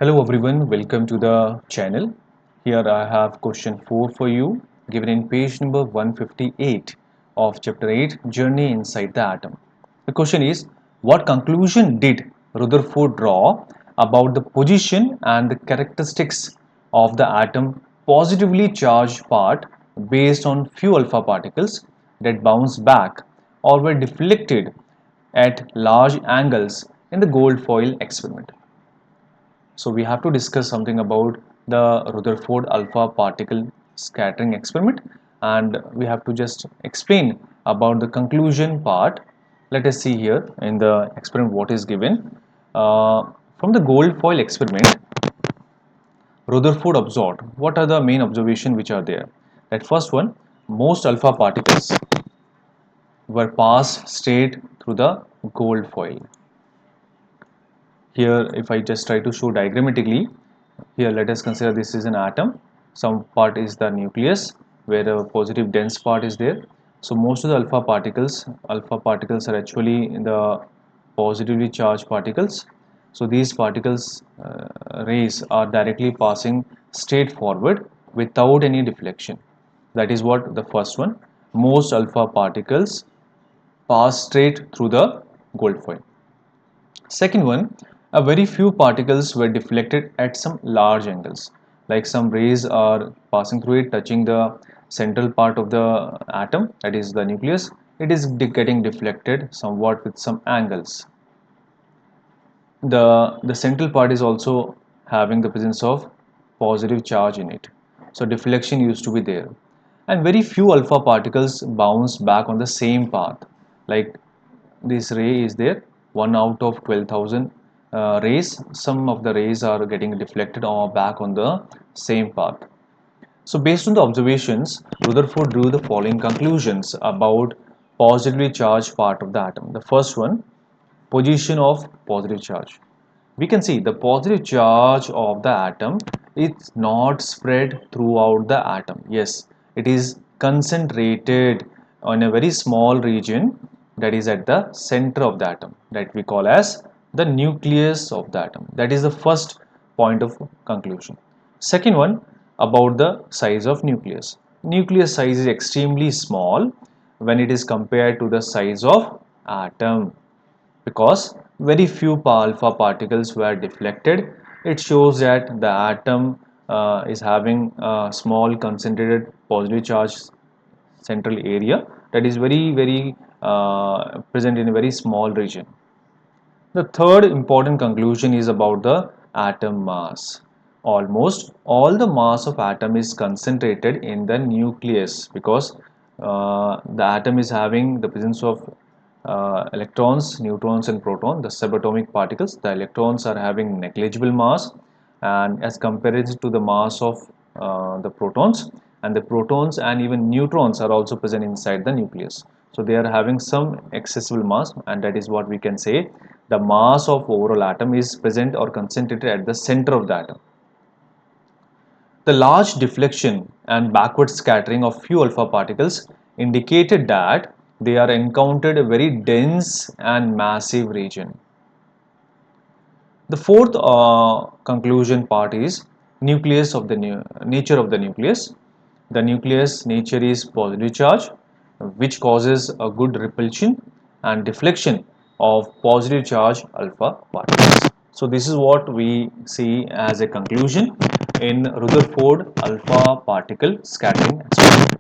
Hello everyone, welcome to the channel. Here I have question 4 for you given in page number 158 of chapter 8 Journey Inside the Atom. The question is, what conclusion did Rutherford draw about the position and the characteristics of the atom positively charged part based on few alpha particles that bounce back or were deflected at large angles in the gold foil experiment? So we have to discuss something about the Rutherford alpha particle scattering experiment, and we have to just explain about the conclusion part. Let us see here in the experiment what is given. From the gold foil experiment, Rutherford observed what are the main observations which are there. That first one, most alpha particles were passed straight through the gold foil. Here, if I just try to show diagrammatically, here let us consider this is an atom. Some part is the nucleus where a positive dense part is there. So most of the alpha particles are actually in the positively charged particles. So these particles rays are directly passing straight forward without any deflection. That is what the first one. Most alpha particles pass straight through the gold foil. Second one, a very few particles were deflected at some large angles, like some rays are passing through it, touching the central part of the atom, that is the nucleus. It is getting deflected somewhat with some angles. The central part is also having the presence of positive charge in it. So deflection used to be there. And very few alpha particles bounce back on the same path. Like this ray is there, 1 out of 12,000 rays. Some of the rays are getting deflected or back on the same path. So based on the observations, Rutherford drew the following conclusions about positively charged part of the atom. The first one, position of positive charge. We can see the positive charge of the atom is not spread throughout the atom. Yes, it is concentrated on a very small region, that is at the center of the atom, that we call as the nucleus of the atom. That is the first point of conclusion. Second one, about the size of nucleus. Nucleus size is extremely small when it is compared to the size of atom, because very few alpha particles were deflected. It shows that the atom is having a small concentrated positive charge central area, that is very present in a very small region. The third important conclusion is about the atom mass. Almost all the mass of atom is concentrated in the nucleus, because the atom is having the presence of electrons, neutrons and protons, the subatomic particles. The electrons are having negligible mass, and as compared to the mass of the protons, and the protons and even neutrons are also present inside the nucleus. So they are having some accessible mass, and that is what we can say the mass of overall atom is present or concentrated at the center of the atom. The large deflection and backward scattering of few alpha particles indicated that they are encountered a very dense and massive region. The fourth conclusion part is nucleus of the nature of the nucleus. The nucleus nature is positive charge, which causes a good repulsion and deflection of positive charge alpha particles. So this is what we see as a conclusion in Rutherford alpha particle scattering experiment.